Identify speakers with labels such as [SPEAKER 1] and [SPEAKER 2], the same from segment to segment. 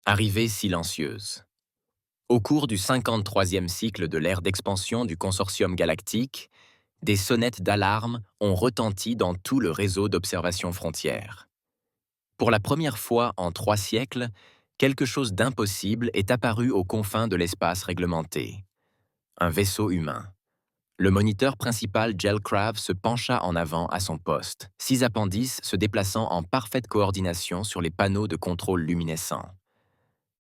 [SPEAKER 1] Arrivée silencieuse. Au cours du 53e cycle de l'ère d'expansion du consortium galactique, des sonnettes d'alarme ont retenti dans tout le réseau d'observation frontière. Pour la première fois en 3 siècles, quelque chose d'impossible est apparu aux confins de l'espace réglementé. Un vaisseau humain. Le moniteur principal Gelcrav se pencha en avant à son poste, 6 appendices se déplaçant en parfaite coordination sur les panneaux de contrôle luminescents.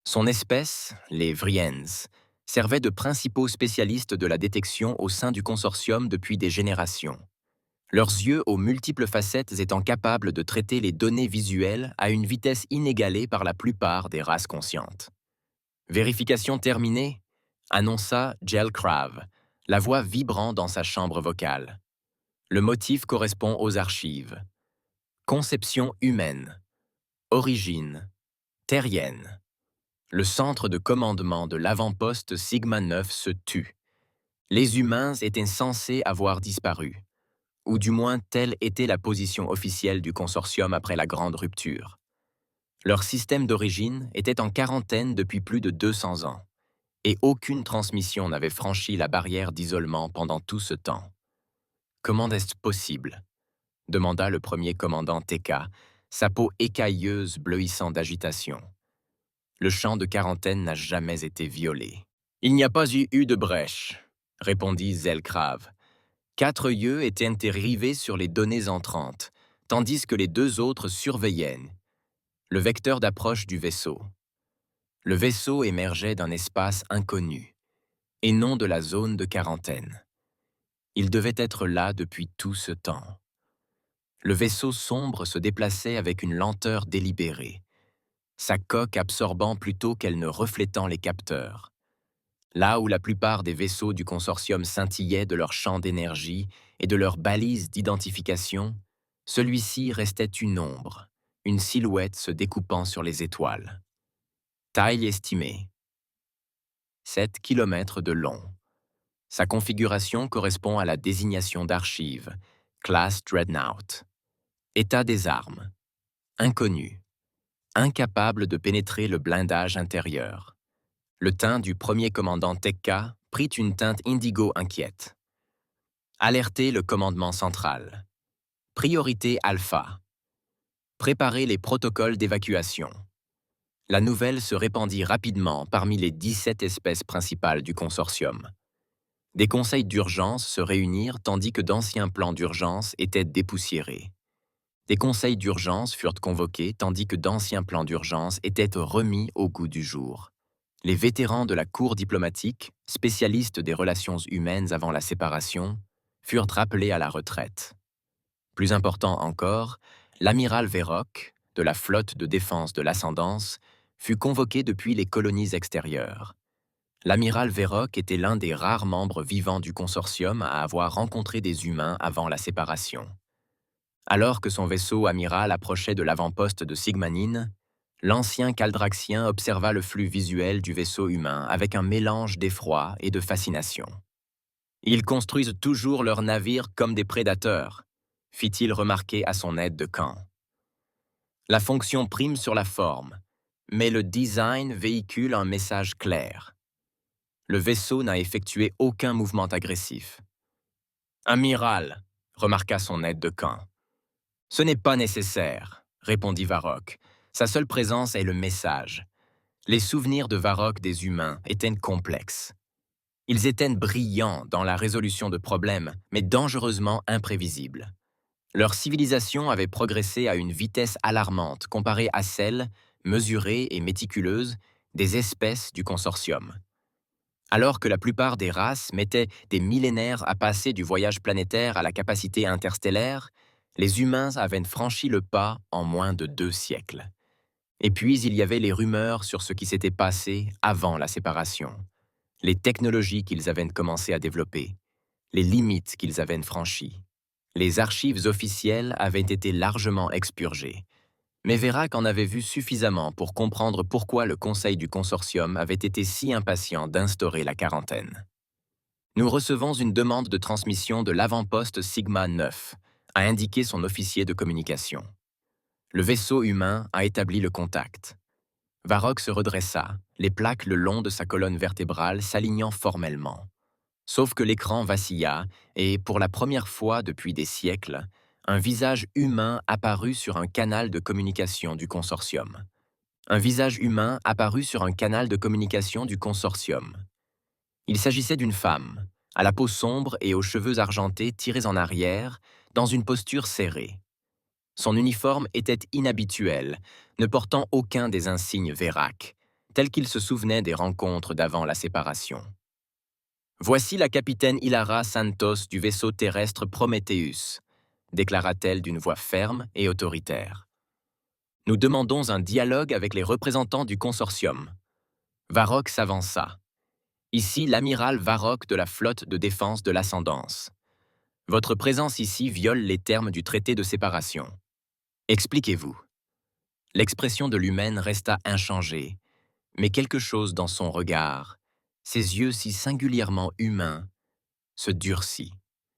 [SPEAKER 1] Son espèce, les Vriens, servait de principaux spécialistes de la détection au sein du consortium depuis des générations. Leurs yeux aux multiples facettes étant capables de traiter les données visuelles à une vitesse inégalée par la plupart des races conscientes. Vérification terminée, annonça Gelcrav, la voix vibrant dans sa chambre vocale. Le motif correspond aux archives. Conception humaine. Origine. Terrienne. Le centre de commandement de l'avant-poste Sigma 9 se tut. Les humains étaient censés avoir disparu, ou du moins telle était la position officielle du consortium après la grande rupture. Leur système d'origine était en quarantaine depuis plus de 200 ans, et aucune transmission n'avait franchi la barrière d'isolement pendant tout ce temps. Comment est-ce possible ? Demanda le premier commandant Teka, sa peau écailleuse bleuissant d'agitation. Le champ de quarantaine n'a jamais été violé. Il n'y a pas eu de brèche, répondit Zelkrav. 4 yeux étaient rivés sur les données entrantes, tandis que les 2 autres surveillaient le vecteur d'approche du vaisseau. Le vaisseau émergeait d'un espace inconnu, et non de la zone de quarantaine. Il devait être là depuis tout ce temps. Le vaisseau sombre se déplaçait avec une lenteur délibérée, sa coque absorbant plutôt qu'elle ne reflétant les capteurs. Là où la plupart des vaisseaux du consortium scintillaient de leur champ d'énergie et de leurs balises d'identification, celui-ci restait une ombre, une silhouette se découpant sur les étoiles. Taille estimée. 7 km de long. Sa configuration correspond à la désignation d'archives, classe Dreadnought. État des armes. Inconnu. Incapable de pénétrer le blindage intérieur. Le teint du premier commandant Tekka prit une teinte indigo inquiète. Alerter le commandement central. Priorité alpha. Préparer les protocoles d'évacuation. La nouvelle se répandit rapidement parmi les 17 espèces principales du consortium. Des conseils d'urgence se réunirent tandis que d'anciens plans d'urgence étaient dépoussiérés. Des conseils d'urgence furent convoqués tandis que d'anciens plans d'urgence étaient remis au goût du jour. Les vétérans de la cour diplomatique, spécialistes des relations humaines avant la séparation, furent rappelés à la retraite. Plus important encore, l'amiral Verrock, de la flotte de défense de l'Ascendance, fut convoqué depuis les colonies extérieures. L'amiral Verrock était l'un des rares membres vivants du consortium à avoir rencontré des humains avant la séparation. Alors que son vaisseau amiral approchait de l'avant-poste de Sigmanine, l'ancien Caldraxien observa le flux visuel du vaisseau humain avec un mélange d'effroi et de fascination. « Ils construisent toujours leurs navires comme des prédateurs », fit-il remarquer à son aide de camp. La fonction prime sur la forme, mais le design véhicule un message clair. Le vaisseau n'a effectué aucun mouvement agressif. « Amiral », remarqua son aide de camp. « Ce n'est pas nécessaire », répondit Varrock. Sa seule présence est le message. Les souvenirs de Varrock des humains étaient complexes. Ils étaient brillants dans la résolution de problèmes, mais dangereusement imprévisibles. Leur civilisation avait progressé à une vitesse alarmante comparée à celle, mesurée et méticuleuse, des espèces du consortium. Alors que la plupart des races mettaient des millénaires à passer du voyage planétaire à la capacité interstellaire, les humains avaient franchi le pas en moins de 2 siècles. Et puis il y avait les rumeurs sur ce qui s'était passé avant la séparation, les technologies qu'ils avaient commencé à développer, les limites qu'ils avaient franchies. Les archives officielles avaient été largement expurgées, mais Verac en avait vu suffisamment pour comprendre pourquoi le conseil du consortium avait été si impatient d'instaurer la quarantaine. Nous recevons une demande de transmission de l'avant-poste Sigma 9, a indiqué son officier de communication. Le vaisseau humain a établi le contact. Varrock se redressa, les plaques le long de sa colonne vertébrale s'alignant formellement. Sauf que l'écran vacilla et, pour la première fois depuis des siècles, un visage humain apparut sur un canal de communication du consortium. Un visage humain apparut sur un canal de communication du consortium. Il s'agissait d'une femme, à la peau sombre et aux cheveux argentés tirés en arrière, dans une posture serrée. Son uniforme était inhabituel, ne portant aucun des insignes Vérac, tel qu'il se souvenait des rencontres d'avant la séparation. « Voici la capitaine Hilara Santos du vaisseau terrestre Prometheus », déclara-t-elle d'une voix ferme et autoritaire. « Nous demandons un dialogue avec les représentants du consortium. » Varrock s'avança. « Ici l'amiral Varrock de la flotte de défense de l'Ascendance. Votre présence ici viole les termes du traité de séparation. Expliquez-vous. » L'expression de l'humaine resta inchangée, mais quelque chose dans son regard, ses yeux si singulièrement humains, se durcit.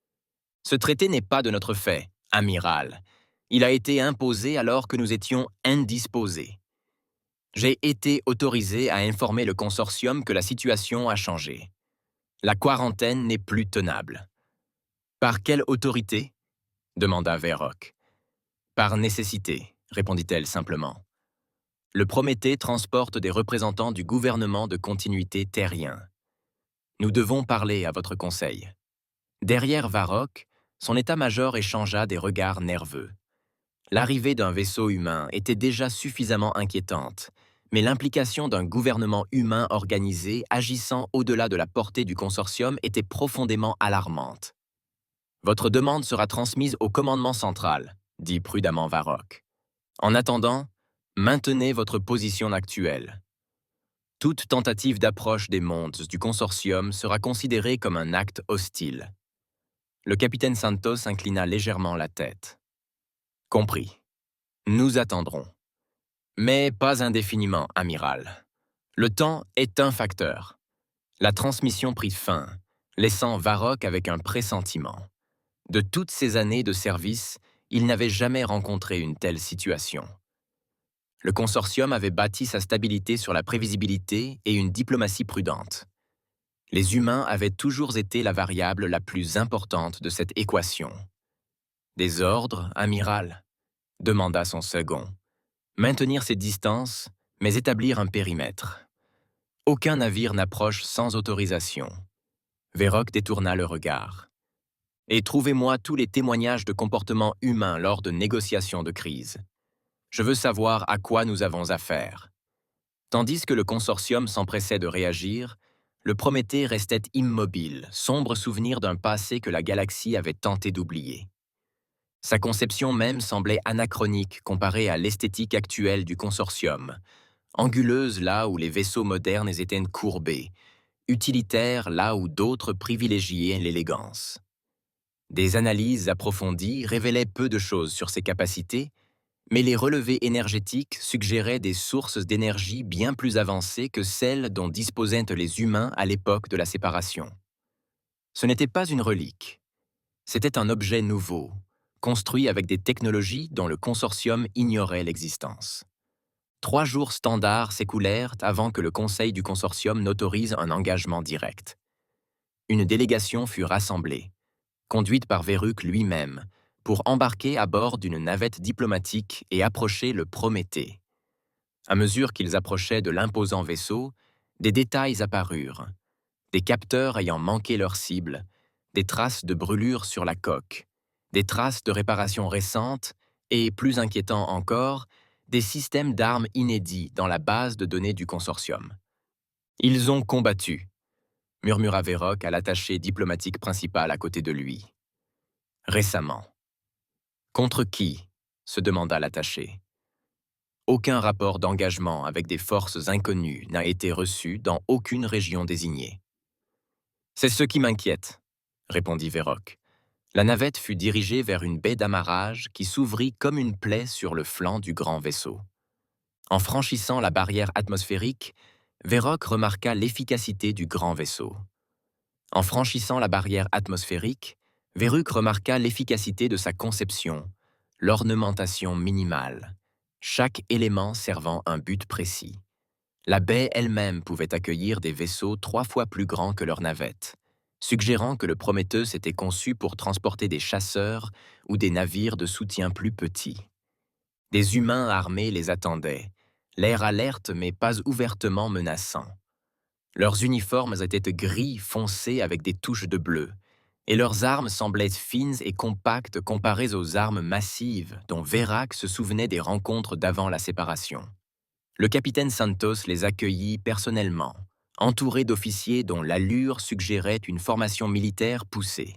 [SPEAKER 1] « Ce traité n'est pas de notre fait, amiral. Il a été imposé alors que nous étions indisposés. J'ai été autorisé à informer le consortium que la situation a changé. La quarantaine n'est plus tenable. »« Par quelle autorité ?» demanda Vérock. « Par nécessité, » répondit-elle simplement. « Le Prométhée transporte des représentants du gouvernement de continuité terrien. Nous devons parler à votre conseil. » Derrière Varrock, son état-major échangea des regards nerveux. L'arrivée d'un vaisseau humain était déjà suffisamment inquiétante, mais l'implication d'un gouvernement humain organisé agissant au-delà de la portée du consortium était profondément alarmante. « Votre demande sera transmise au commandement central, » dit prudemment Varrock. « En attendant, maintenez votre position actuelle. Toute tentative d'approche des mondes du consortium sera considérée comme un acte hostile. » Le capitaine Santos inclina légèrement la tête. « Compris. Nous attendrons. Mais pas indéfiniment, amiral. Le temps est un facteur. » La transmission prit fin, laissant Varrock avec un pressentiment. De toutes ces années de service, il n'avait jamais rencontré une telle situation. Le consortium avait bâti sa stabilité sur la prévisibilité et une diplomatie prudente. Les humains avaient toujours été la variable la plus importante de cette équation. « Des ordres, amiral ?» demanda son second. « Maintenir ses distances, mais établir un périmètre. Aucun navire n'approche sans autorisation. » Vérock détourna le regard. « Et trouvez-moi tous les témoignages de comportement humain lors de négociations de crise. Je veux savoir à quoi nous avons affaire. » Tandis que le consortium s'empressait de réagir, le Prométhée restait immobile, sombre souvenir d'un passé que la galaxie avait tenté d'oublier. Sa conception même semblait anachronique comparée à l'esthétique actuelle du consortium, anguleuse là où les vaisseaux modernes étaient courbés, utilitaire là où d'autres privilégiaient l'élégance. Des analyses approfondies révélaient peu de choses sur ses capacités, mais les relevés énergétiques suggéraient des sources d'énergie bien plus avancées que celles dont disposaient les humains à l'époque de la séparation. Ce n'était pas une relique. C'était un objet nouveau, construit avec des technologies dont le consortium ignorait l'existence. 3 jours standards s'écoulèrent avant que le conseil du consortium n'autorise un engagement direct. Une délégation fut rassemblée, conduite par Véruc lui-même, pour embarquer à bord d'une navette diplomatique et approcher le Prométhée. À mesure qu'ils approchaient de l'imposant vaisseau, des détails apparurent. Des capteurs ayant manqué leur cible, des traces de brûlures sur la coque, des traces de réparations récentes et, plus inquiétant encore, des systèmes d'armes inédits dans la base de données du consortium. « Ils ont combattu », murmura Vérock à l'attaché diplomatique principal à côté de lui. « Récemment. » « Contre qui ?» se demanda l'attaché. « Aucun rapport d'engagement avec des forces inconnues n'a été reçu dans aucune région désignée. »« C'est ce qui m'inquiète, » répondit Vérock. La navette fut dirigée vers une baie d'amarrage qui s'ouvrit comme une plaie sur le flanc du grand vaisseau. En franchissant la barrière atmosphérique, Vérock remarqua l'efficacité du grand vaisseau. En franchissant la barrière atmosphérique, Véruc remarqua l'efficacité de sa conception, l'ornementation minimale, chaque élément servant un but précis. La baie elle-même pouvait accueillir des vaisseaux 3 fois plus grands que leurs navettes, suggérant que le Prometheus était conçu pour transporter des chasseurs ou des navires de soutien plus petits. Des humains armés les attendaient, l'air alerte mais pas ouvertement menaçant. Leurs uniformes étaient gris foncé avec des touches de bleu, et leurs armes semblaient fines et compactes comparées aux armes massives dont Verac se souvenait des rencontres d'avant la séparation. Le capitaine Santos les accueillit personnellement, entouré d'officiers dont l'allure suggérait une formation militaire poussée.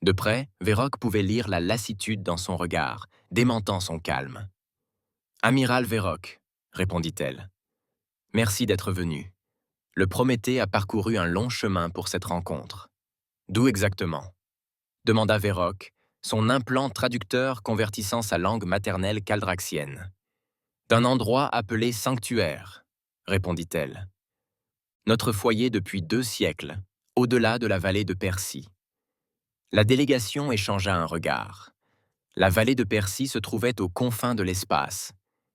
[SPEAKER 1] De près, Verrock pouvait lire la lassitude dans son regard, démentant son calme. « Amiral Verrock, répondit-elle. Merci d'être venu. Le Prométhée a parcouru un long chemin pour cette rencontre. D'où exactement? Demanda Verrock, son implant traducteur convertissant sa langue maternelle caldraxienne. D'un endroit appelé Sanctuaire, répondit-elle. Notre foyer depuis 2 siècles, au-delà de la vallée de Persie. La délégation échangea un regard. La vallée de Persie se trouvait aux confins de l'espace,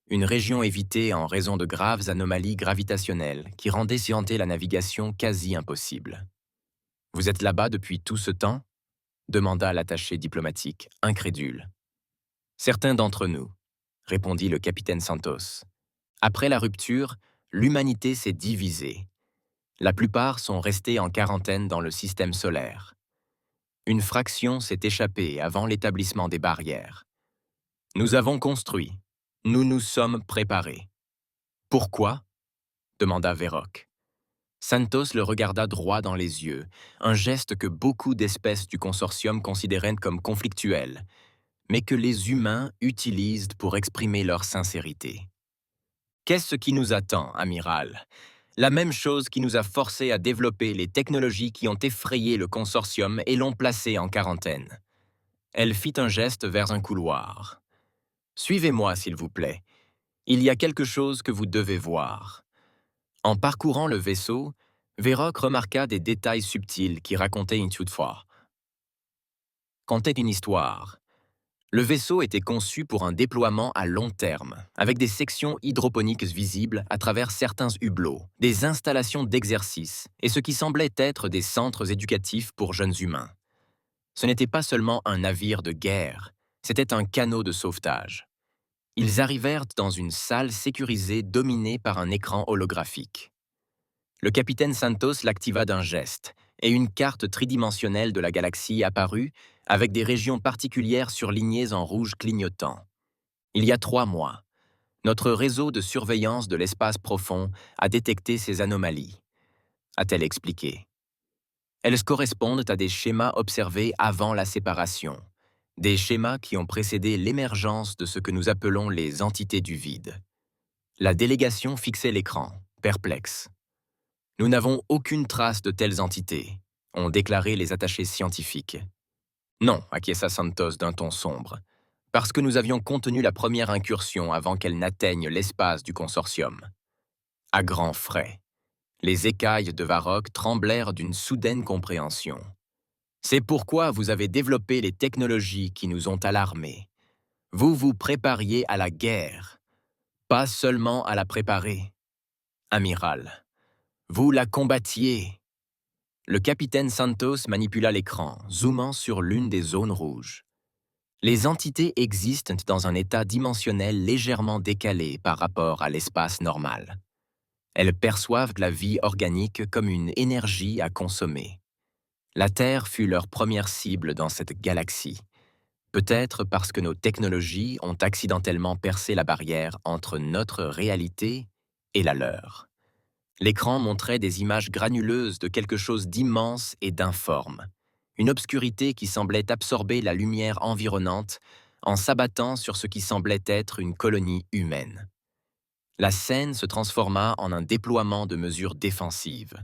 [SPEAKER 1] une région évitée en raison de graves anomalies gravitationnelles qui rendaient scienter la navigation quasi impossible. « Vous êtes là-bas depuis tout ce temps ?» demanda l'attaché diplomatique, incrédule. « Certains d'entre nous, » répondit le capitaine Santos. « Après la rupture, l'humanité s'est divisée. La plupart sont restés en quarantaine dans le système solaire. Une fraction s'est échappée avant l'établissement des barrières. Nous avons construit. Nous nous sommes préparés. »« Pourquoi ?» demanda Verrock. Santos le regarda droit dans les yeux, un geste que beaucoup d'espèces du consortium considéraient comme conflictuel, mais que les humains utilisent pour exprimer leur sincérité. « Qu'est-ce qui nous attend, amiral ? La même chose qui nous a forcés à développer les technologies qui ont effrayé le consortium et l'ont placé en quarantaine. » Elle fit un geste vers un couloir. « Suivez-moi, s'il vous plaît. Il y a quelque chose que vous devez voir. » En parcourant le vaisseau, Verrock remarqua des détails subtils qui racontaient une histoire. Le vaisseau était conçu pour un déploiement à long terme, avec des sections hydroponiques visibles à travers certains hublots, des installations d'exercice et ce qui semblait être des centres éducatifs pour jeunes humains. Ce n'était pas seulement un navire de guerre, c'était un canot de sauvetage. Ils arrivèrent dans une salle sécurisée dominée par un écran holographique. Le capitaine Santos l'activa d'un geste, et une carte tridimensionnelle de la galaxie apparut, avec des régions particulières surlignées en rouge clignotant. Il y a 3 mois, notre réseau de surveillance de l'espace profond a détecté ces anomalies, a-t-elle expliqué. Elles correspondent à des schémas observés avant la séparation, des schémas qui ont précédé l'émergence de ce que nous appelons les entités du vide. La délégation fixait l'écran, perplexe. « Nous n'avons aucune trace de telles entités », ont déclaré les attachés scientifiques. « Non », acquiesça Santos d'un ton sombre, « parce que nous avions contenu la première incursion avant qu'elle n'atteigne l'espace du consortium. » À grands frais, les écailles de Varrock tremblèrent d'une soudaine compréhension. « C'est pourquoi vous avez développé les technologies qui nous ont alarmés. Vous vous prépariez à la guerre, pas seulement à la préparer. Amiral, vous la combattiez. » Le capitaine Santos manipula l'écran, zoomant sur l'une des zones rouges. Les entités existent dans un état dimensionnel légèrement décalé par rapport à l'espace normal. Elles perçoivent la vie organique comme une énergie à consommer. La Terre fut leur première cible dans cette galaxie. Peut-être parce que nos technologies ont accidentellement percé la barrière entre notre réalité et la leur. L'écran montrait des images granuleuses de quelque chose d'immense et d'informe, une obscurité qui semblait absorber la lumière environnante en s'abattant sur ce qui semblait être une colonie humaine. La scène se transforma en un déploiement de mesures défensives.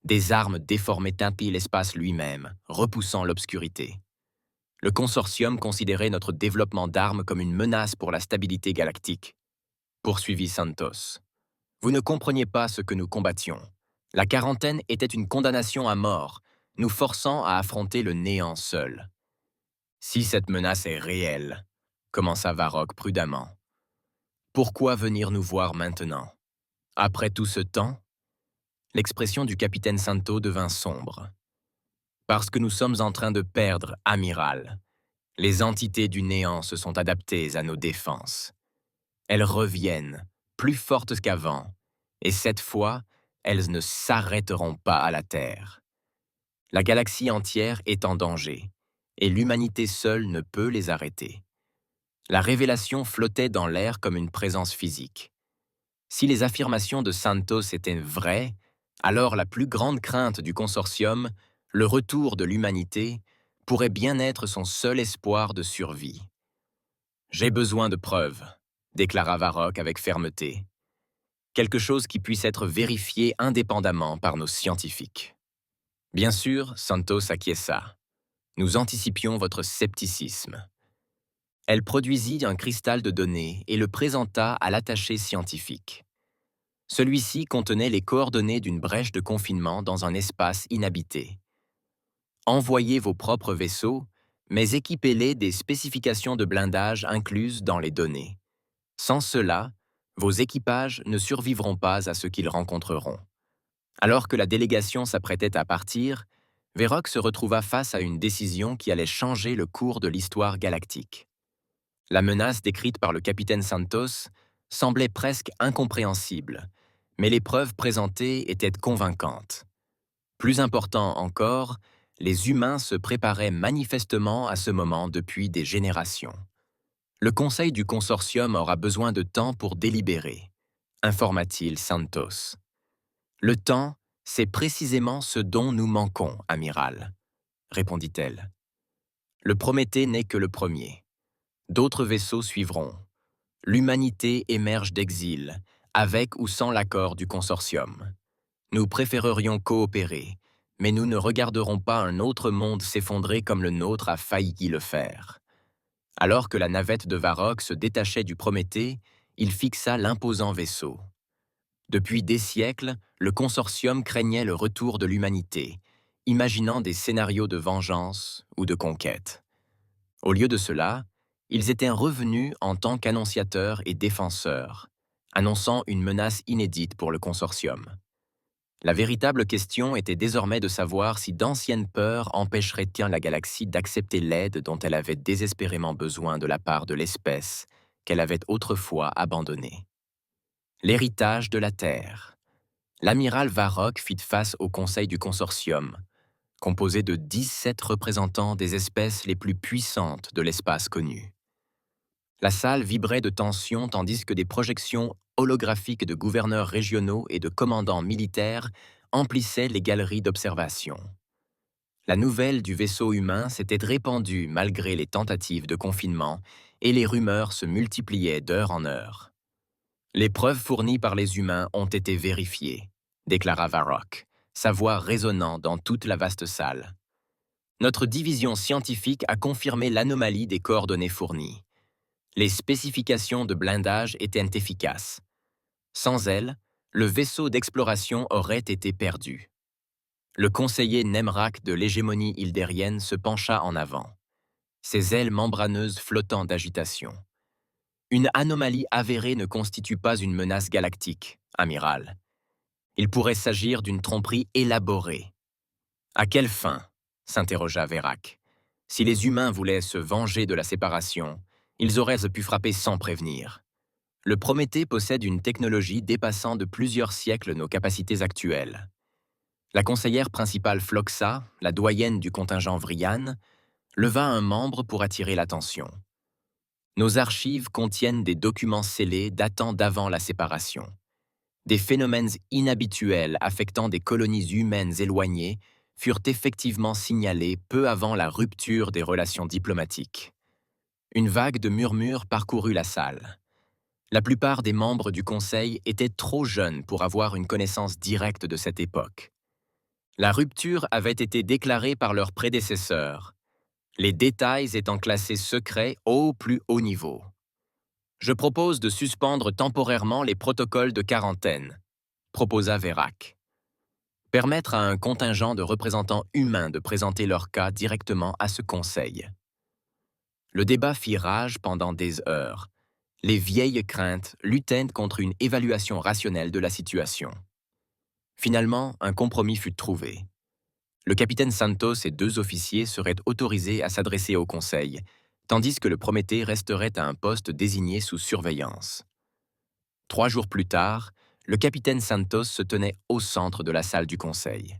[SPEAKER 1] Des armes déformaient ainsi l'espace lui-même, repoussant l'obscurité. Le consortium considérait notre développement d'armes comme une menace pour la stabilité galactique, poursuivit Santos. Vous ne compreniez pas ce que nous combattions. La quarantaine était une condamnation à mort, nous forçant à affronter le néant seul. Si cette menace est réelle, commença Varrock prudemment, pourquoi venir nous voir maintenant? Après tout ce temps, l'expression du capitaine Santo devint sombre. Parce que nous sommes en train de perdre, amiral. Les entités du néant se sont adaptées à nos défenses. Elles reviennent, plus fortes qu'avant, et cette fois, elles ne s'arrêteront pas à la Terre. La galaxie entière est en danger, et l'humanité seule ne peut les arrêter. La révélation flottait dans l'air comme une présence physique. Si les affirmations de Santos étaient vraies, alors la plus grande crainte du consortium, le retour de l'humanité, pourrait bien être son seul espoir de survie. « J'ai besoin de preuves », déclara Varrock avec fermeté. « Quelque chose qui puisse être vérifié indépendamment par nos scientifiques. » Bien sûr, Santos acquiesça. Nous anticipions votre scepticisme. Elle produisit un cristal de données et le présenta à l'attaché scientifique. Celui-ci contenait les coordonnées d'une brèche de confinement dans un espace inhabité. Envoyez vos propres vaisseaux, mais équipez-les des spécifications de blindage incluses dans les données. Sans cela, vos équipages ne survivront pas à ce qu'ils rencontreront. Alors que la délégation s'apprêtait à partir, Varrock se retrouva face à une décision qui allait changer le cours de l'histoire galactique. La menace décrite par le capitaine Santos semblait presque incompréhensible, mais les preuves présentées étaient convaincantes. Plus important encore, les humains se préparaient manifestement à ce moment depuis des générations. Le conseil du consortium aura besoin de temps pour délibérer, informa-t-il Santos. Le temps, c'est précisément ce dont nous manquons, amiral, répondit-elle. Le Prométhée n'est que le premier. D'autres vaisseaux suivront. L'humanité émerge d'exil, avec ou sans l'accord du consortium. Nous préférerions coopérer, mais nous ne regarderons pas un autre monde s'effondrer comme le nôtre a failli le faire. Alors que la navette de Varrock se détachait du Prométhée, il fixa l'imposant vaisseau. Depuis des siècles, le consortium craignait le retour de l'humanité, imaginant des scénarios de vengeance ou de conquête. Au lieu de cela, ils étaient revenus en tant qu'annonciateurs et défenseurs, annonçant une menace inédite pour le consortium. La véritable question était désormais de savoir si d'anciennes peurs empêcheraient-ils la galaxie d'accepter l'aide dont elle avait désespérément besoin de la part de l'espèce qu'elle avait autrefois abandonnée. L'héritage de la Terre. L'amiral Varrock fit face au conseil du consortium, composé de 17 représentants des espèces les plus puissantes de l'espace connu. La salle vibrait de tension tandis que des projections holographiques de gouverneurs régionaux et de commandants militaires emplissaient les galeries d'observation. La nouvelle du vaisseau humain s'était répandue malgré les tentatives de confinement et les rumeurs se multipliaient d'heure en heure. Les preuves fournies par les humains ont été vérifiées, déclara Varrock, sa voix résonnant dans toute la vaste salle. Notre division scientifique a confirmé l'anomalie des coordonnées fournies. Les spécifications de blindage étaient efficaces. Sans elles, le vaisseau d'exploration aurait été perdu. Le conseiller Nemrak de l'hégémonie hildérienne se pencha en avant, ses ailes membraneuses flottant d'agitation. Une anomalie avérée ne constitue pas une menace galactique, amiral. Il pourrait s'agir d'une tromperie élaborée. À quelle fin? S'interrogea Varrock. Si les humains voulaient se venger de la séparation, ils auraient pu frapper sans prévenir. Le Prométhée possède une technologie dépassant de plusieurs siècles nos capacités actuelles. La conseillère principale Phloxa, la doyenne du contingent Vrian, leva un membre pour attirer l'attention. Nos archives contiennent des documents scellés datant d'avant la séparation. Des phénomènes inhabituels affectant des colonies humaines éloignées furent effectivement signalés peu avant la rupture des relations diplomatiques. Une vague de murmures parcourut la salle. La plupart des membres du Conseil étaient trop jeunes pour avoir une connaissance directe de cette époque. La rupture avait été déclarée par leurs prédécesseurs, les détails étant classés secrets au plus haut niveau. Je propose de suspendre temporairement les protocoles de quarantaine, proposa Varrock. Permettre à un contingent de représentants humains de présenter leur cas directement à ce conseil. Le débat fit rage pendant des heures. les vieilles craintes luttaient contre une évaluation rationnelle de la situation. Finalement, un compromis fut trouvé. Le capitaine Santos et 2 officiers seraient autorisés à s'adresser au Conseil, tandis que le Prométhée resterait à un poste désigné sous surveillance. 3 jours plus tard, le capitaine Santos se tenait au centre de la salle du Conseil.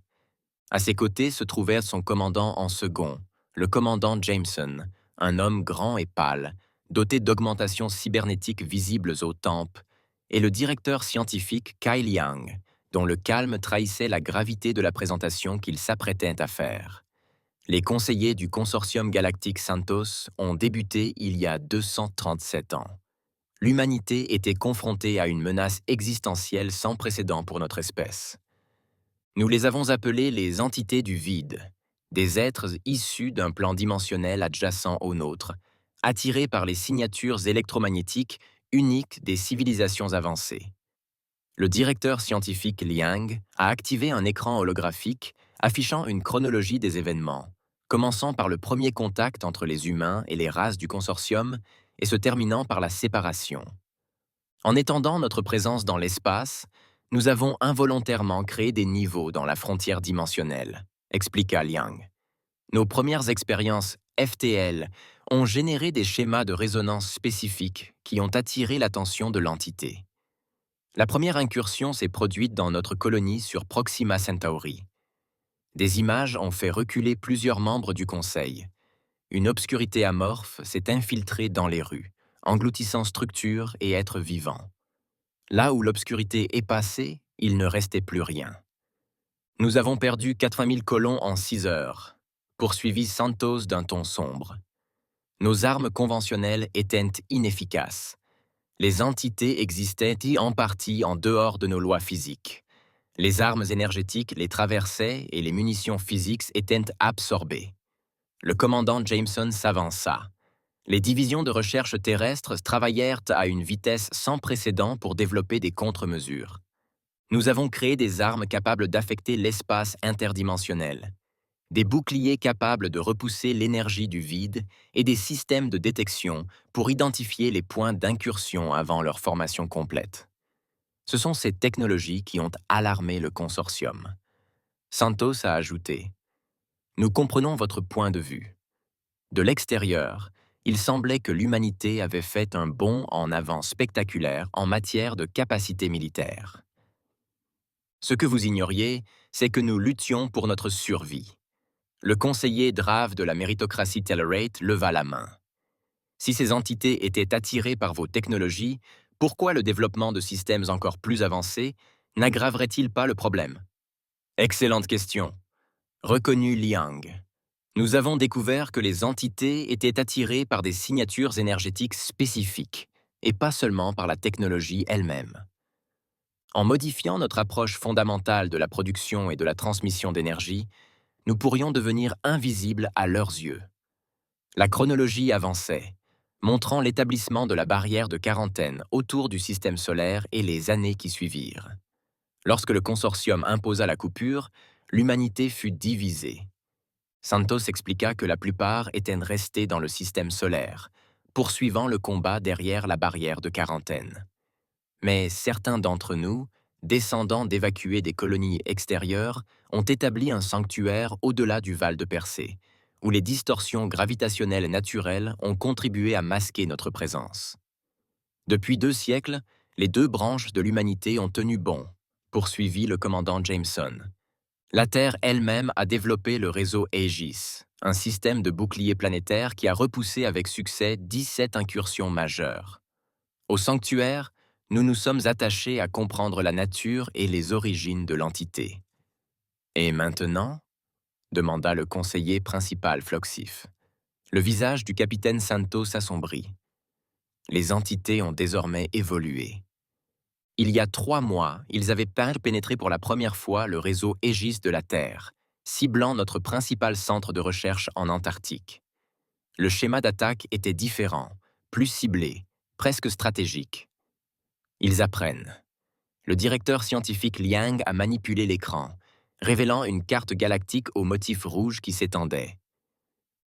[SPEAKER 1] À ses côtés se trouvait son commandant en second, le commandant Jameson, un homme grand et pâle, doté d'augmentations cybernétiques visibles aux tempes, et le directeur scientifique Kyle Young, dont le calme trahissait la gravité de la présentation qu'il s'apprêtait à faire. Les conseillers du consortium galactique Santos ont débuté il y a 237 ans. L'humanité était confrontée à une menace existentielle sans précédent pour notre espèce. Nous les avons appelés les entités du vide, des êtres issus d'un plan dimensionnel adjacent au nôtre, attirés par les signatures électromagnétiques uniques des civilisations avancées. Le directeur scientifique Liang a activé un écran holographique affichant une chronologie des événements, commençant par le premier contact entre les humains et les races du consortium et se terminant par la séparation. En étendant notre présence dans l'espace, nous avons involontairement créé des niveaux dans la frontière dimensionnelle, expliqua Liang. Nos premières expériences FTL ont généré des schémas de résonance spécifiques qui ont attiré l'attention de l'entité. La première incursion s'est produite dans notre colonie sur Proxima Centauri. Des images ont fait reculer plusieurs membres du Conseil. Une obscurité amorphe s'est infiltrée dans les rues, engloutissant structures et êtres vivants. Là où l'obscurité est passée, il ne restait plus rien. Nous avons perdu 80 000 colons en 6 heures, poursuivit Santos d'un ton sombre. Nos armes conventionnelles étaient inefficaces. Les entités existaient en partie en dehors de nos lois physiques. Les armes énergétiques les traversaient et les munitions physiques étaient absorbées. Le commandant Jameson s'avança. Les divisions de recherche terrestres travaillèrent à une vitesse sans précédent pour développer des contre-mesures. Nous avons créé des armes capables d'affecter l'espace interdimensionnel, des boucliers capables de repousser l'énergie du vide et des systèmes de détection pour identifier les points d'incursion avant leur formation complète. Ce sont ces technologies qui ont alarmé le consortium. Santos a ajouté « Nous comprenons votre point de vue. De l'extérieur, il semblait que l'humanité avait fait un bond en avant spectaculaire en matière de capacité militaire. Ce que vous ignoriez, c'est que nous luttions pour notre survie. » Le conseiller Drave de la méritocratie Tellerate leva la main. Si ces entités étaient attirées par vos technologies, pourquoi le développement de systèmes encore plus avancés n'aggraverait-il pas le problème? Excellente question. Reconnut Liang. Nous avons découvert que les entités étaient attirées par des signatures énergétiques spécifiques, et pas seulement par la technologie elle-même. En modifiant notre approche fondamentale de la production et de la transmission d'énergie, nous pourrions devenir invisibles à leurs yeux. La chronologie avançait, montrant l'établissement de la barrière de quarantaine autour du système solaire et les années qui suivirent. Lorsque le consortium imposa la coupure, l'humanité fut divisée. Santos expliqua que la plupart étaient restés dans le système solaire, poursuivant le combat derrière la barrière de quarantaine. Mais certains d'entre nous, descendants d'évacués des colonies extérieures, ont établi un sanctuaire au-delà du Val de Persée, où les distorsions gravitationnelles naturelles ont contribué à masquer notre présence. Depuis 2 siècles, les 2 branches de l'humanité ont tenu bon, poursuivit le commandant Jameson. La Terre elle-même a développé le réseau Aegis, un système de bouclier planétaire qui a repoussé avec succès 17 incursions majeures. Au sanctuaire, nous nous sommes attachés à comprendre la nature et les origines de l'entité. Et maintenant ? Demanda le conseiller principal Floxif. Le visage du capitaine Santos s'assombrit. Les entités ont désormais évolué. Il y a 3 mois, ils avaient pénétré pour la première fois le réseau Aegis de la Terre, ciblant notre principal centre de recherche en Antarctique. Le schéma d'attaque était différent, plus ciblé, presque stratégique. Ils apprennent. Le directeur scientifique Liang a manipulé l'écran, révélant une carte galactique au motif rouge qui s'étendait.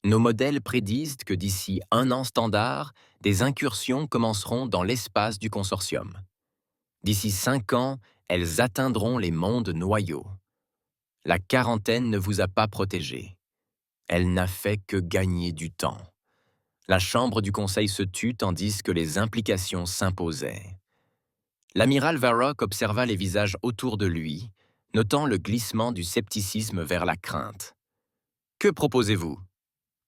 [SPEAKER 1] Nos modèles prédisent que d'ici un an standard, des incursions commenceront dans l'espace du consortium. D'ici 5 ans, elles atteindront les mondes noyaux. La quarantaine ne vous a pas protégé. Elle n'a fait que gagner du temps. La chambre du conseil se tut tandis que les implications s'imposaient. L'amiral Varrock observa les visages autour de lui, notant le glissement du scepticisme vers la crainte. « Que proposez-vous »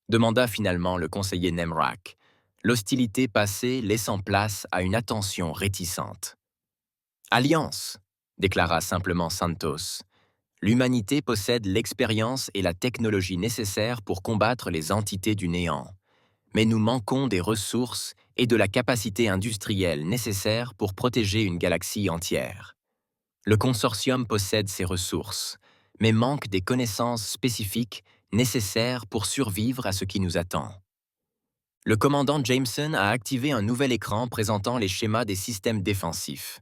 [SPEAKER 1] demanda finalement le conseiller Nemrak, l'hostilité passée laissant place à une attention réticente. « Alliance » déclara simplement Santos. « L'humanité possède l'expérience et la technologie nécessaires pour combattre les entités du néant. Mais nous manquons des ressources et de la capacité industrielle nécessaire pour protéger une galaxie entière. Le consortium possède ces ressources, mais manque des connaissances spécifiques nécessaires pour survivre à ce qui nous attend. » Le commandant Jameson a activé un nouvel écran présentant les schémas des systèmes défensifs.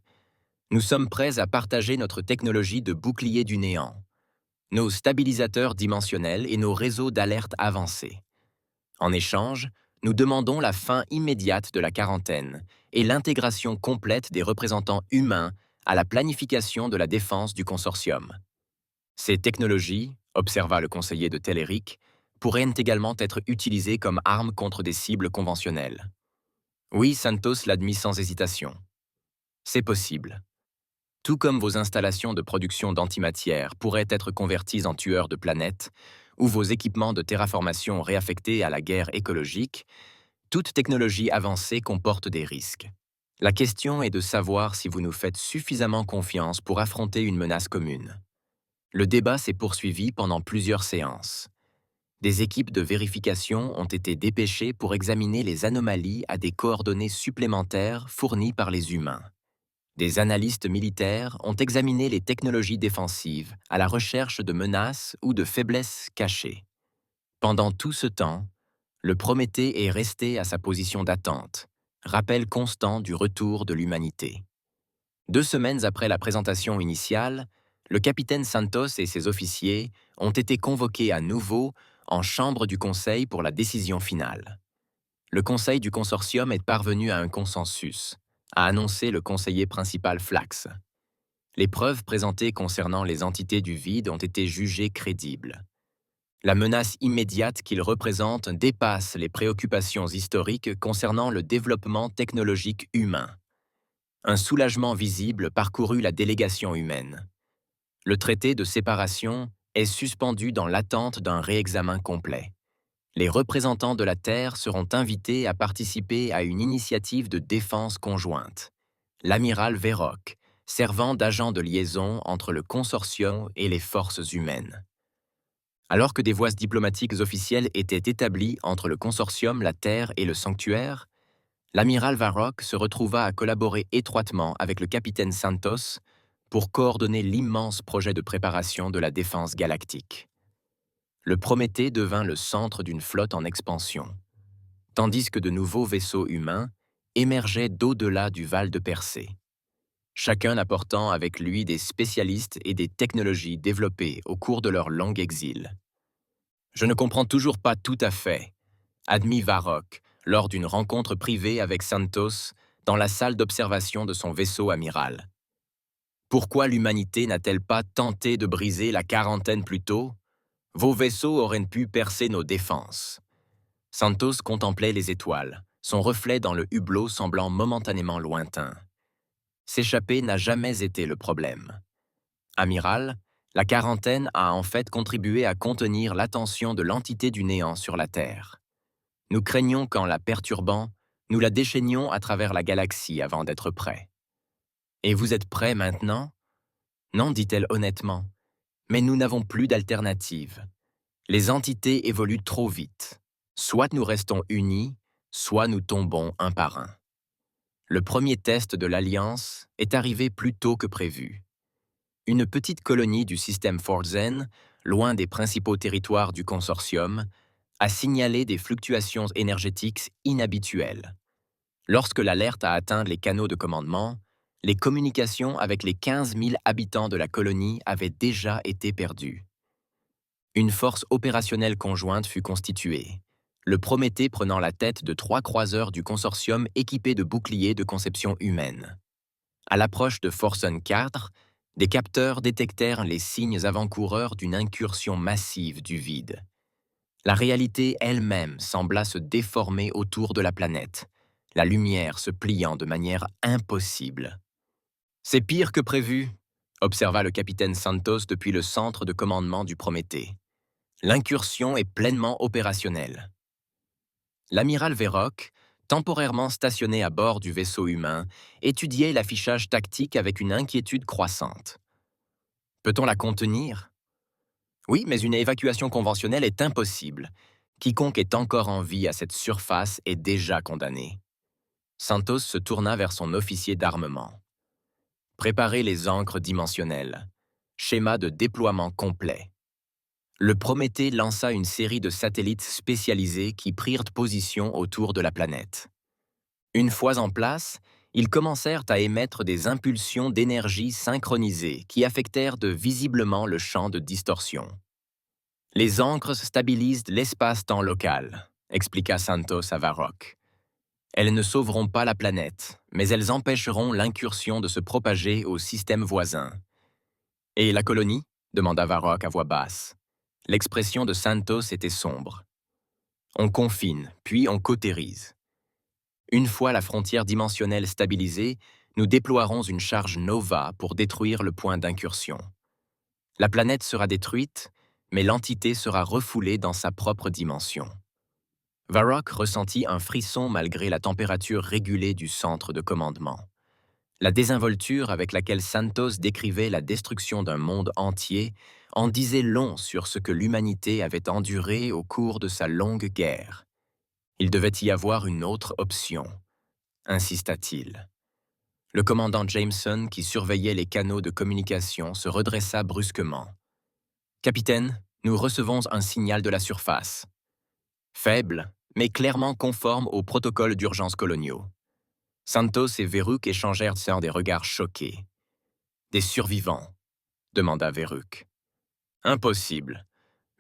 [SPEAKER 1] Nous sommes prêts à partager notre technologie de bouclier du néant, nos stabilisateurs dimensionnels et nos réseaux d'alerte avancés. En échange, nous demandons la fin immédiate de la quarantaine et l'intégration complète des représentants humains à la planification de la défense du consortium. Ces technologies, observa le conseiller de Telleric, pourraient également être utilisées comme armes contre des cibles conventionnelles. Oui, Santos l'admit sans hésitation. C'est possible. Tout comme vos installations de production d'antimatière pourraient être converties en tueurs de planètes, ou vos équipements de terraformation réaffectés à la guerre écologique, toute technologie avancée comporte des risques. La question est de savoir si vous nous faites suffisamment confiance pour affronter une menace commune. Le débat s'est poursuivi pendant plusieurs séances. Des équipes de vérification ont été dépêchées pour examiner les anomalies à des coordonnées supplémentaires fournies par les humains. Des analystes militaires ont examiné les technologies défensives à la recherche de menaces ou de faiblesses cachées. Pendant tout ce temps, le Prométhée est resté à sa position d'attente, rappel constant du retour de l'humanité. 2 semaines après la présentation initiale, le capitaine Santos et ses officiers ont été convoqués à nouveau en chambre du Conseil pour la décision finale. Le Conseil du consortium est parvenu à un consensus, a annoncé le conseiller principal Flax. Les preuves présentées concernant les entités du vide ont été jugées crédibles. La menace immédiate qu'ils représentent dépasse les préoccupations historiques concernant le développement technologique humain. Un soulagement visible parcourut la délégation humaine. Le traité de séparation est suspendu dans l'attente d'un réexamen complet. Les représentants de la Terre seront invités à participer à une initiative de défense conjointe. L'amiral Varrock, servant d'agent de liaison entre le consortium et les forces humaines. Alors que des voies diplomatiques officielles étaient établies entre le consortium, la Terre et le sanctuaire, l'amiral Varrock se retrouva à collaborer étroitement avec le capitaine Santos pour coordonner l'immense projet de préparation de la défense galactique. Le Prométhée devint le centre d'une flotte en expansion, tandis que de nouveaux vaisseaux humains émergeaient d'au-delà du Val de Persée, chacun apportant avec lui des spécialistes et des technologies développées au cours de leur long exil. « Je ne comprends toujours pas tout à fait », admit Varrock lors d'une rencontre privée avec Santos dans la salle d'observation de son vaisseau amiral. « Pourquoi l'humanité n'a-t-elle pas tenté de briser la quarantaine plus tôt ? Vos vaisseaux auraient pu percer nos défenses. » Santos contemplait les étoiles, son reflet dans le hublot semblant momentanément lointain. S'échapper n'a jamais été le problème. Amiral, la quarantaine a en fait contribué à contenir l'attention de l'entité du néant sur la Terre. Nous craignons qu'en la perturbant, nous la déchaînions à travers la galaxie avant d'être prêts. « Et vous êtes prêts maintenant ?» ?»« Non, dit-elle honnêtement. Mais nous n'avons plus d'alternative. Les entités évoluent trop vite. Soit nous restons unis, soit nous tombons un par un. Le premier test de l'Alliance est arrivé plus tôt que prévu. Une petite colonie du système Forzen, loin des principaux territoires du consortium, a signalé des fluctuations énergétiques inhabituelles. Lorsque l'alerte a atteint les canaux de commandement, les communications avec les 15 000 habitants de la colonie avaient déjà été perdues. Une force opérationnelle conjointe fut constituée, le Prométhée prenant la tête de 3 croiseurs du consortium équipés de boucliers de conception humaine. À l'approche de Forsen 4, des capteurs détectèrent les signes avant-coureurs d'une incursion massive du vide. La réalité elle-même sembla se déformer autour de la planète, la lumière se pliant de manière impossible. « C'est pire que prévu », observa le capitaine Santos depuis le centre de commandement du Prométhée. « L'incursion est pleinement opérationnelle. » L'amiral Verrock, temporairement stationné à bord du vaisseau humain, étudiait l'affichage tactique avec une inquiétude croissante. « Peut-on la contenir ? » « Oui, mais une évacuation conventionnelle est impossible. Quiconque est encore en vie à cette surface est déjà condamné. » Santos se tourna vers son officier d'armement. « Préparez les ancres dimensionnelles. Schéma de déploiement complet. » Le Prométhée lança une série de satellites spécialisés qui prirent position autour de la planète. Une fois en place, ils commencèrent à émettre des impulsions d'énergie synchronisées qui affectèrent visiblement le champ de distorsion. « Les ancres stabilisent l'espace-temps local », expliqua Santos à Varrock. « Elles ne sauveront pas la planète, mais elles empêcheront l'incursion de se propager au système voisin. »« Et la colonie ?» demanda Varrock à voix basse. L'expression de Santos était sombre. « On confine, puis on cautérise. Une fois la frontière dimensionnelle stabilisée, nous déploierons une charge Nova pour détruire le point d'incursion. La planète sera détruite, mais l'entité sera refoulée dans sa propre dimension. » Varrock ressentit un frisson malgré la température régulée du centre de commandement. La désinvolture avec laquelle Santos décrivait la destruction d'un monde entier en disait long sur ce que l'humanité avait enduré au cours de sa longue guerre. Il devait y avoir une autre option, insista-t-il. Le commandant Jameson, qui surveillait les canaux de communication, se redressa brusquement. « Capitaine, nous recevons un signal de la surface. Faible, mais clairement conforme aux protocoles d'urgence coloniaux. » Santos et Verruc échangèrent des regards choqués. « Des survivants ?» demanda Verruc. « Impossible, »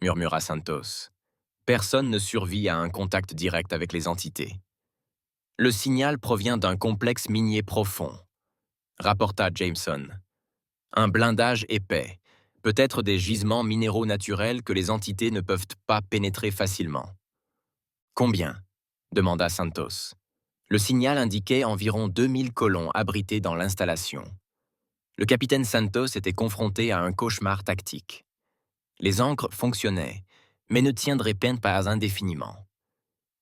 [SPEAKER 1] murmura Santos. « Personne ne survit à un contact direct avec les entités. »« Le signal provient d'un complexe minier profond, » rapporta Jameson. « Un blindage épais, peut-être des gisements minéraux naturels que les entités ne peuvent pas pénétrer facilement. »« Combien ?» demanda Santos. Le signal indiquait environ 2000 colons abrités dans l'installation. Le capitaine Santos était confronté à un cauchemar tactique. Les ancres fonctionnaient, mais ne tiendraient peine pas indéfiniment.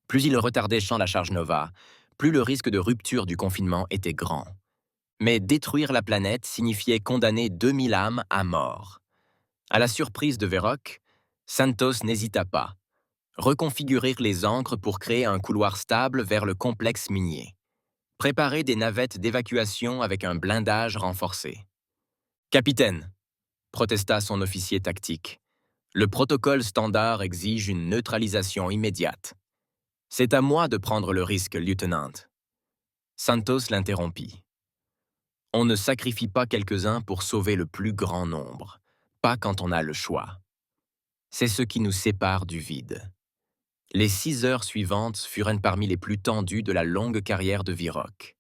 [SPEAKER 1] Plus il retardait la charge Nova, plus le risque de rupture du confinement était grand. Mais détruire la planète signifiait condamner 2000 âmes à mort. À la surprise de Verrock, Santos n'hésita pas. Reconfigurer les ancres pour créer un couloir stable vers le complexe minier. Préparer des navettes d'évacuation avec un blindage renforcé. « Capitaine !» protesta son officier tactique. « Le protocole standard exige une neutralisation immédiate. »« C'est à moi de prendre le risque, lieutenant. » Santos l'interrompit. « On ne sacrifie pas quelques-uns pour sauver le plus grand nombre, pas quand on a le choix. C'est ce qui nous sépare du vide. » Les 6 heures suivantes furent parmi les plus tendues de la longue carrière de Verrock.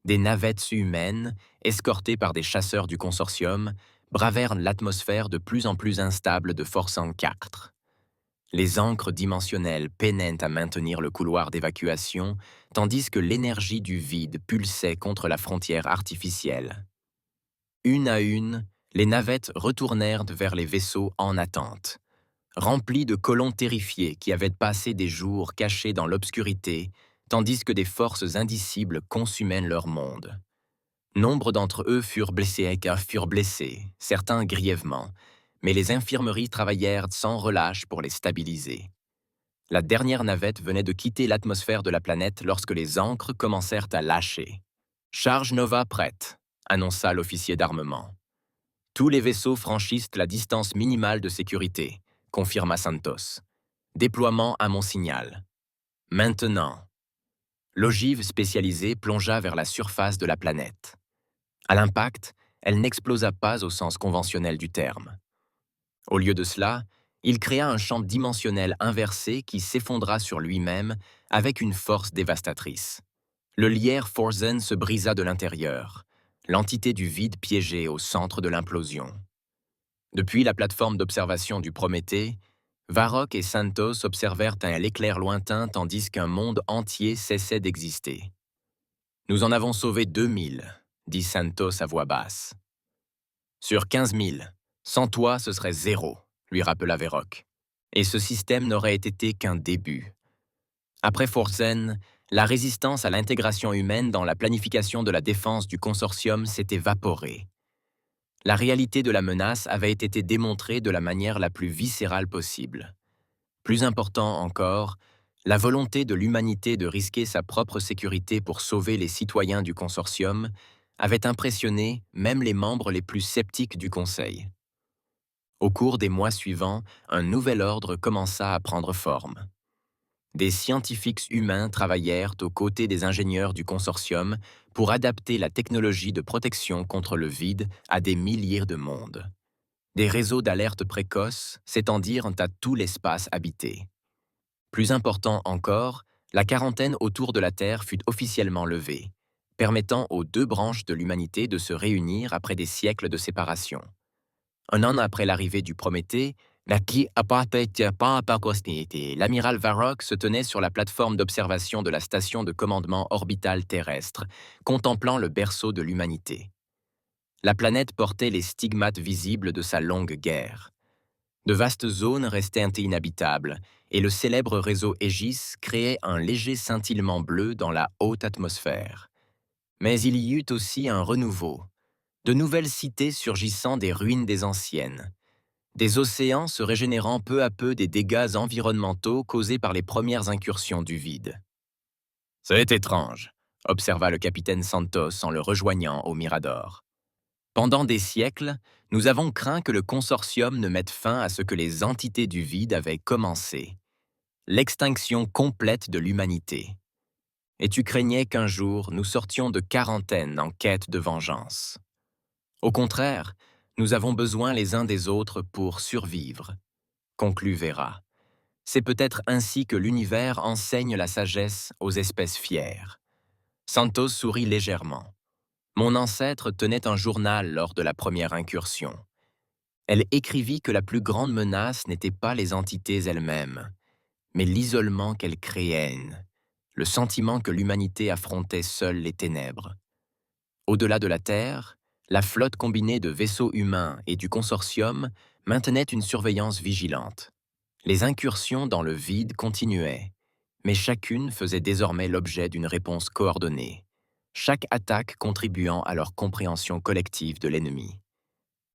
[SPEAKER 1] Des navettes humaines, escortées par des chasseurs du consortium, bravèrent l'atmosphère de plus en plus instable de Forsen 4. Les ancres dimensionnelles peinaient à maintenir le couloir d'évacuation, tandis que l'énergie du vide pulsait contre la frontière artificielle. Une à une, les navettes retournèrent vers les vaisseaux en attente. Remplis de colons terrifiés qui avaient passé des jours cachés dans l'obscurité, tandis que des forces indicibles consumaient leur monde. Nombre d'entre eux furent blessés, certains grièvement, mais les infirmeries travaillèrent sans relâche pour les stabiliser. La dernière navette venait de quitter l'atmosphère de la planète lorsque les ancres commencèrent à lâcher. « Charge Nova prête », annonça l'officier d'armement. « Tous les vaisseaux franchissent la distance minimale de sécurité », confirma Santos. « Déploiement à mon signal. »« Maintenant !» L'ogive spécialisée plongea vers la surface de la planète. À l'impact, elle n'explosa pas au sens conventionnel du terme. Au lieu de cela, Il créa un champ dimensionnel inversé qui s'effondra sur lui-même avec une force dévastatrice. Le lierre Forzen se brisa de l'intérieur, l'entité du vide piégée au centre de l'implosion. Depuis la plateforme d'observation du Prométhée, Varrock et Santos observèrent un éclair lointain tandis qu'un monde entier cessait d'exister. « Nous en avons sauvé 2000, dit Santos à voix basse. « Sur 15 000, sans toi ce serait zéro, lui rappela Varrock. Et ce système n'aurait été qu'un début. Après Forzen, la résistance à l'intégration humaine dans la planification de la défense du consortium s'est évaporée. La réalité de la menace avait été démontrée de la manière la plus viscérale possible. Plus important encore, la volonté de l'humanité de risquer sa propre sécurité pour sauver les citoyens du consortium avait impressionné même les membres les plus sceptiques du Conseil. Au cours des mois suivants, un nouvel ordre commença à prendre forme. Des scientifiques humains travaillèrent aux côtés des ingénieurs du consortium pour adapter la technologie de protection contre le vide à des milliers de mondes. Des réseaux d'alerte précoce s'étendirent à tout l'espace habité. Plus important encore, la quarantaine autour de la Terre fut officiellement levée, permettant aux deux branches de l'humanité de se réunir après des siècles de séparation. Un an après l'arrivée du Prométhée, l'amiral Varrock se tenait sur la plateforme d'observation de la station de commandement orbitale terrestre, contemplant le berceau de l'humanité. La planète portait les stigmates visibles de sa longue guerre. De vastes zones restaient inhabitables, et le célèbre réseau Aegis créait un léger scintillement bleu dans la haute atmosphère. Mais il y eut aussi un renouveau, de nouvelles cités surgissant des ruines des anciennes, des océans se régénérant peu à peu des dégâts environnementaux causés par les premières incursions du vide. « C'est étrange », observa le capitaine Santos en le rejoignant au Mirador. « Pendant des siècles, nous avons craint que le consortium ne mette fin à ce que les entités du vide avaient commencé, l'extinction complète de l'humanité. Et tu craignais qu'un jour nous sortions de quarantaine en quête de vengeance. Au contraire, nous avons besoin les uns des autres pour survivre, » conclut Vera. C'est peut-être ainsi que l'univers enseigne la sagesse aux espèces fières. Santos sourit légèrement. Mon ancêtre tenait un journal lors de la première incursion. Elle écrivit que la plus grande menace n'était pas les entités elles-mêmes, mais l'isolement qu'elles créaient, le sentiment que l'humanité affrontait seule les ténèbres. Au-delà de la Terre, la flotte combinée de vaisseaux humains et du consortium maintenait une surveillance vigilante. Les incursions dans le vide continuaient, mais chacune faisait désormais l'objet d'une réponse coordonnée, chaque attaque contribuant à leur compréhension collective de l'ennemi.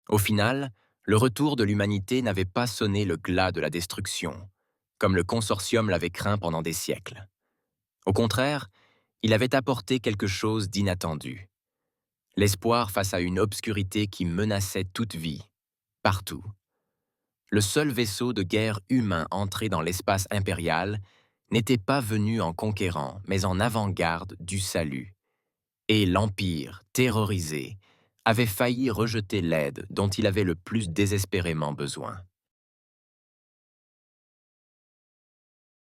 [SPEAKER 1] Au final, le retour de l'humanité n'avait pas sonné le glas de la destruction, comme le consortium l'avait craint pendant des siècles. Au contraire, il avait apporté quelque chose d'inattendu. L'espoir face à une obscurité qui menaçait toute vie, partout. Le seul vaisseau de guerre humain entré dans l'espace impérial n'était pas venu en conquérant, mais en avant-garde du salut. Et l'Empire, terrorisé, avait failli rejeter l'aide dont il avait le plus désespérément besoin.